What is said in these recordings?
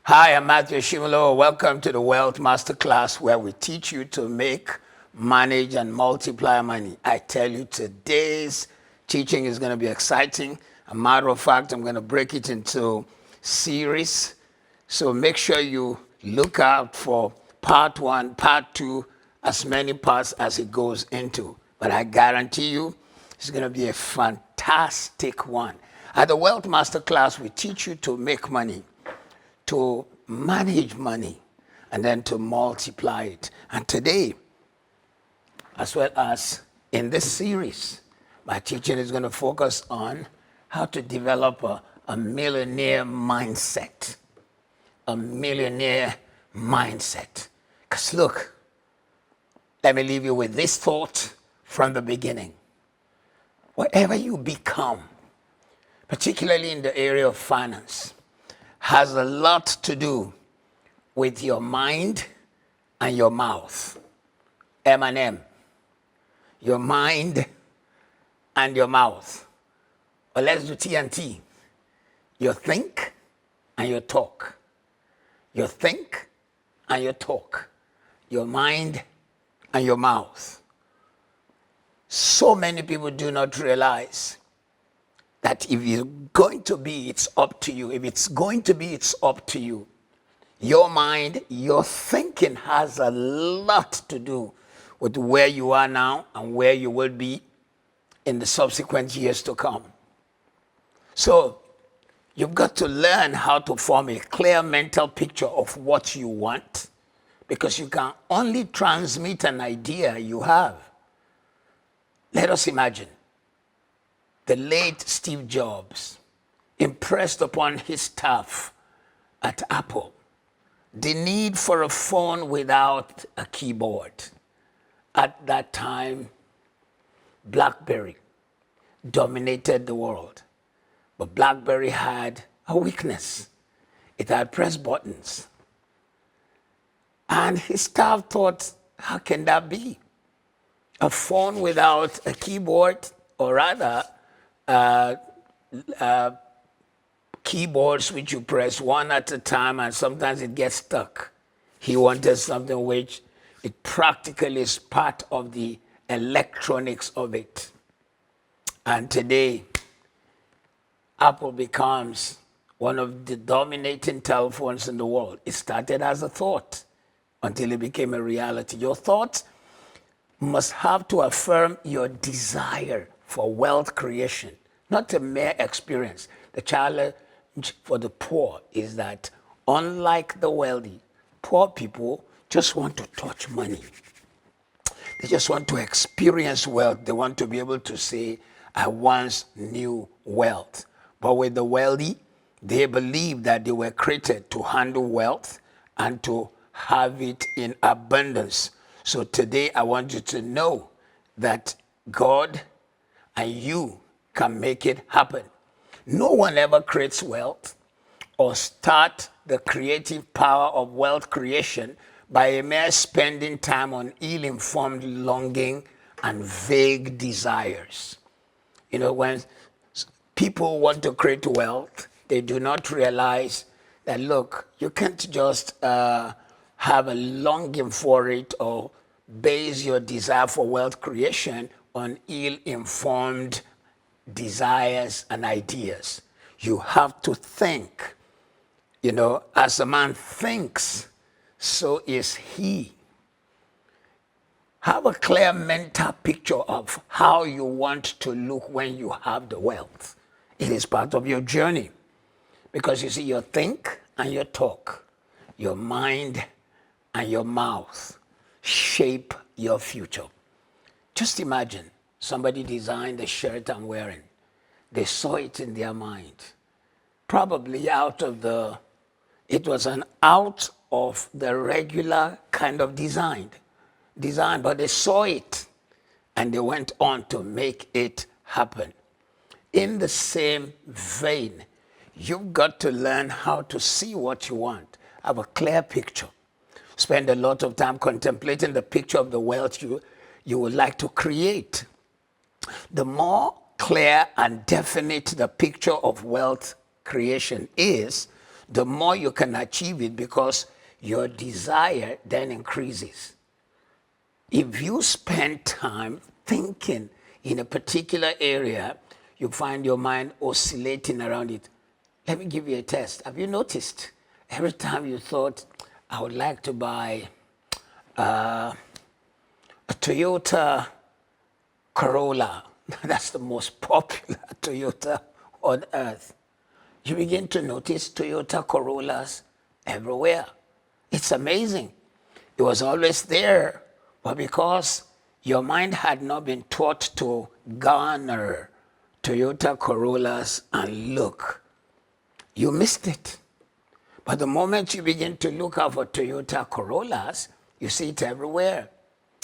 Hi, I'm Matthew Ashimolowo. Welcome to the Wealth Masterclass, where we teach you to make, manage, and multiply money. I tell you, today's teaching is going to be exciting. A matter of fact, I'm going to break it into series. So make sure you look out for part one, part two, as many parts as it goes into. But I guarantee you, it's going to be a fantastic one. At the Wealth Masterclass, we teach you to make money, to manage money, and then to multiply it. And today, as well as in this series, my teaching is going to focus on how to develop a millionaire mindset. A millionaire mindset. Because look, let me leave you with this thought from the beginning. Whatever you become, particularly in the area of finance, has a lot to do with your mind and your mouth. M&M. Your mind and your mouth. Or let's do T&T. Your think and your talk. Your think and your talk. Your mind and your mouth. So many people do not realize that if it's going to be, it's up to you. If it's going to be, it's up to you. Your mind, your thinking has a lot to do with where you are now and where you will be in the subsequent years to come. So you've got to learn how to form a clear mental picture of what you want, because you can only transmit an idea you have. Let us imagine the late Steve Jobs impressed upon his staff at Apple the need for a phone without a keyboard. At that time, BlackBerry dominated the world. But BlackBerry had a weakness. It had press buttons. And his staff thought, how can that be? A phone without a keyboard, or rather, keyboards which you press one at a time and sometimes it gets stuck. He wanted something which it practically is part of the electronics of it. And today, Apple becomes one of the dominating telephones in the world. It started as a thought until it became a reality. Your thoughts must have to affirm your desire for wealth creation, not a mere experience. The challenge for the poor is that, unlike the wealthy, poor people just want to touch money. They just want to experience wealth. They want to be able to say, I once knew wealth. But with the wealthy, they believe that they were created to handle wealth and to have it in abundance. So today I want you to know that God and you can make it happen. No one ever creates wealth or start the creative power of wealth creation by a mere spending time on ill-informed longing and vague desires. You know, when people want to create wealth, they do not realize that, look, you can't just have a longing for it or base your desire for wealth creation on ill-informed desires and ideas. You have to think. You know, as a man thinks, so is he. Have a clear mental picture of how you want to look when you have the wealth. It is part of your journey. Because you see, your think and your talk, your mind and your mouth shape your future. Just imagine somebody designed the shirt I'm wearing. They saw it in their mind. Probably it was an out of the regular kind of design, but they saw it and they went on to make it happen. In the same vein, you've got to learn how to see what you want, have a clear picture. Spend a lot of time contemplating the picture of the wealth you would like to create. The more clear and definite the picture of wealth creation is, the more you can achieve it because your desire then increases. If you spend time thinking in a particular area, you find your mind oscillating around it. Let me give you a test. Have you noticed every time you thought, I would like to buy a Toyota Corolla, that's the most popular Toyota on earth, you begin to notice Toyota Corollas everywhere. It's amazing. It was always there, but because your mind had not been taught to garner Toyota Corollas and look, you missed it. But the moment you begin to look out for Toyota Corollas, you see it everywhere.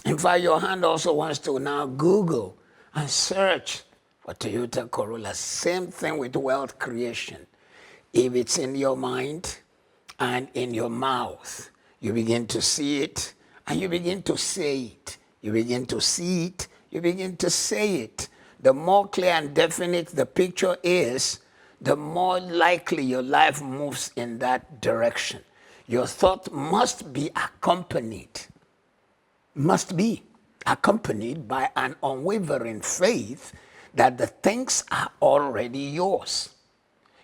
In fact, your hand also wants to now Google and search for Toyota Corolla. Same thing with wealth creation. If it's in your mind and in your mouth, you begin to see it and you begin to say it. You begin to see it, you begin to say it. The more clear and definite the picture is, the more likely your life moves in that direction. Your thought must be accompanied by an unwavering faith that the things are already yours.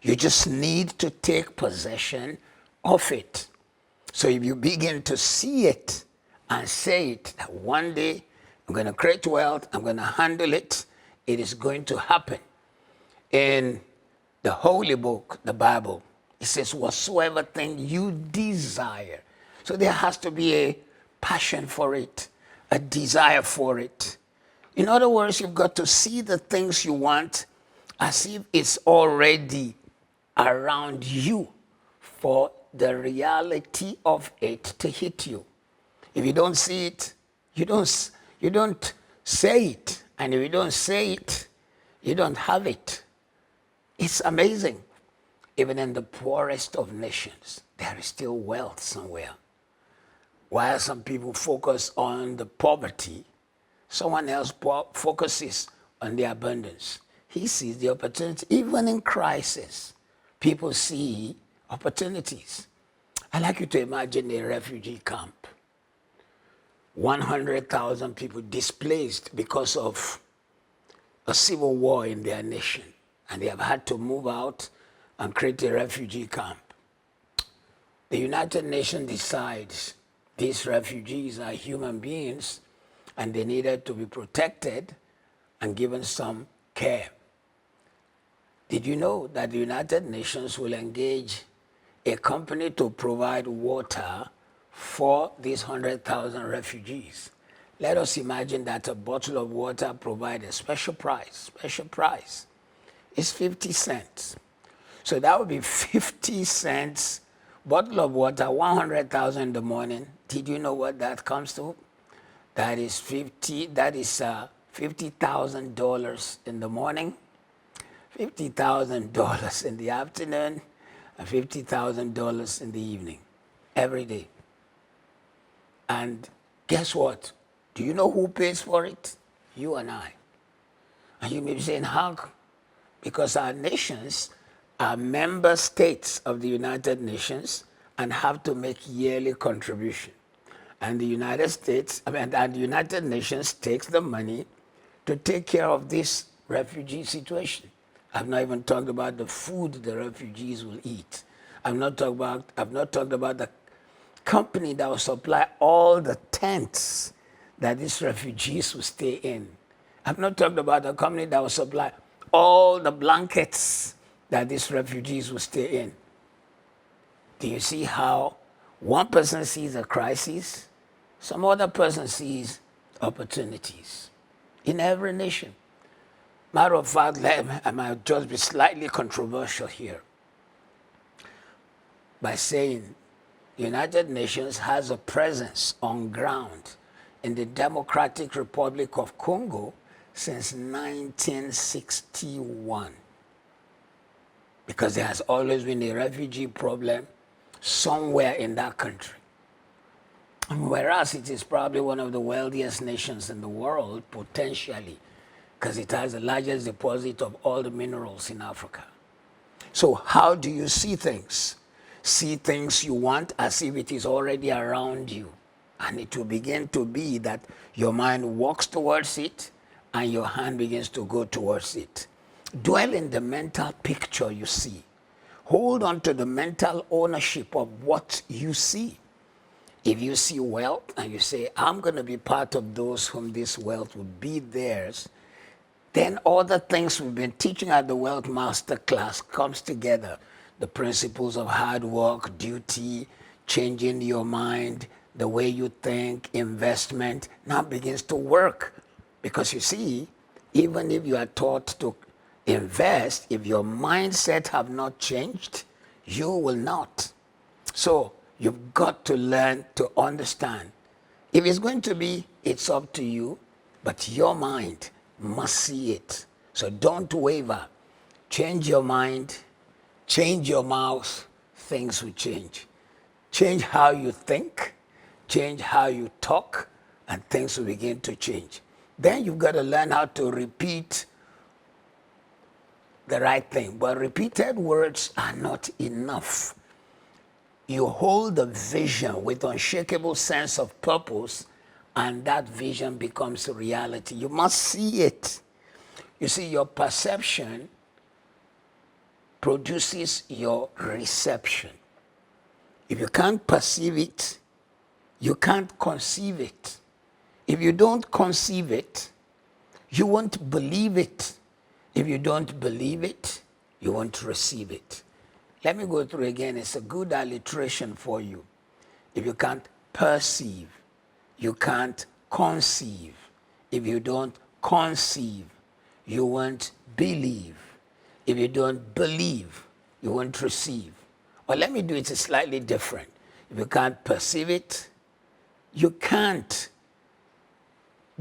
You just need to take possession of it. So if you begin to see it and say it, that one day I'm going to create wealth, I'm going to handle it, it is going to happen. In the holy book, the Bible, it says, whatsoever thing you desire. So there has to be a passion for it, a desire for it. In other words, you've got to see the things you want as if it's already around you for the reality of it to hit you. If you don't see it, you don't say it. And if you don't say it, you don't have it. It's amazing. Even in the poorest of nations, there is still wealth somewhere. While some people focus on the poverty, someone else focuses on the abundance. He sees the opportunity. Even in crisis, people see opportunities. I'd like you to imagine a refugee camp. 100,000 people displaced because of a civil war in their nation. And they have had to move out and create a refugee camp. The United Nations decides these refugees are human beings and they needed to be protected and given some care. Did you know that the United Nations will engage a company to provide water for these 100,000 refugees? Let us imagine that a bottle of water provides a special price. It's 50 cents. So that would be 50 cents bottle of water, 100,000 in the morning. Did you know what that comes to? That is $50,000 in the morning, $50,000 in the afternoon, and $50,000 in the evening, every day. And guess what? Do you know who pays for it? You and I. And you may be saying, how? Because our nations are member states of the United Nations and have to make yearly contribution. And the United Nations takes the money to take care of this refugee situation. I've not even talked about the food the refugees will eat. I've not talked about the company that will supply all the tents that these refugees will stay in. I've not talked about the company that will supply all the blankets that these refugees will stay in. Do you see how one person sees a crisis, some other person sees opportunities in every nation? Matter of fact, I might just be slightly controversial here by saying the United Nations has a presence on ground in the Democratic Republic of Congo since 1961. Because there has always been a refugee problem somewhere in that country. And whereas it is probably one of the wealthiest nations in the world, potentially, because it has the largest deposit of all the minerals in Africa. So how do you see things? see things you want as if it is already around you. And it will begin to be that your mind walks towards it and your hand begins to go towards it. Dwell in the mental picture you see. Hold on to the mental ownership of what you see. If you see wealth and you say, I'm going to be part of those whom this wealth will be theirs, then all the things we've been teaching at the Wealth Master class comes together. The principles of hard work, duty, changing your mind, the way you think, investment, now begins to work. Because you see, even if you are taught to invest, if your mindset have not changed, you will not. So you've got to learn to understand. If it's going to be, it's up to you, but your mind must see it. So don't waver. Change your mind, change your mouth, things will change. Change how you think, change how you talk, and things will begin to change. Then you've got to learn how to repeat the right thing. But repeated words are not enough. You hold the vision with unshakable sense of purpose, and that vision becomes a reality. You must see it. You see, your perception produces your reception. If you can't perceive it, you can't conceive it. If you don't conceive it, you won't believe it. If you don't believe it, you won't receive it. Let me go through again. It's a good alliteration for you. If you can't perceive, you can't conceive. If you don't conceive, you won't believe. If you don't believe, you won't receive. Or let me do it slightly different. If you can't perceive it, you can't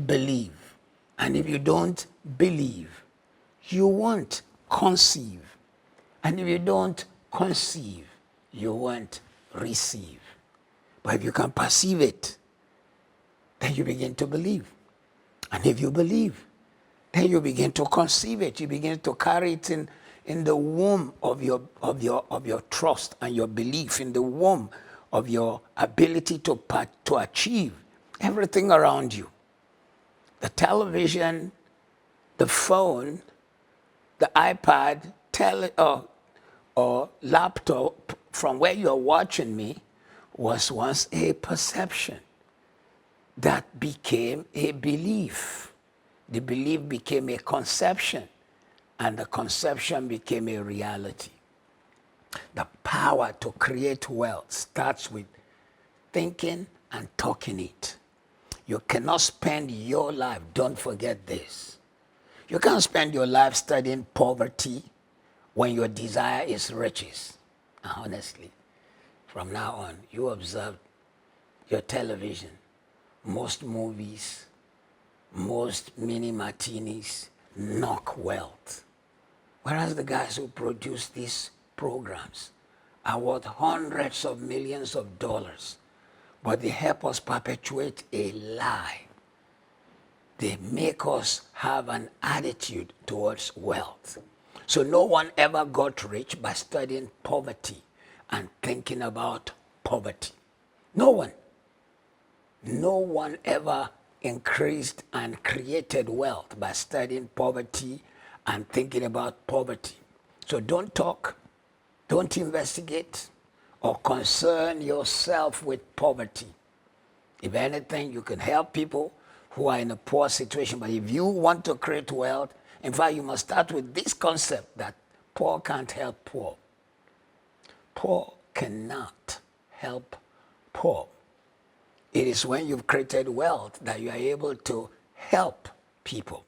believe. And if you don't believe, you won't conceive. And if you don't conceive, you won't receive. But if you can perceive it, then you begin to believe. And if you believe, then you begin to conceive it. You begin to carry it in the womb of your trust and your belief, in the womb of your ability to achieve everything around you. The television, the phone, the iPad, or laptop from where you're watching me was once a perception that became a belief. The belief became a conception, and the conception became a reality. The power to create wealth starts with thinking and talking it. You cannot spend your life, don't forget this. You can't spend your life studying poverty when your desire is riches. Honestly, from now on, you observe your television, most movies, most mini martinis knock wealth. Whereas the guys who produce these programs are worth hundreds of millions of dollars, but they help us perpetuate a lie. They make us have an attitude towards wealth. So no one ever got rich by studying poverty and thinking about poverty. No one. No one ever increased and created wealth by studying poverty and thinking about poverty. So don't talk, don't investigate, or concern yourself with poverty. If anything, you can help people who are in a poor situation. But if you want to create wealth, in fact, you must start with this concept that poor can't help poor. Poor cannot help poor. It is when you've created wealth that you are able to help people.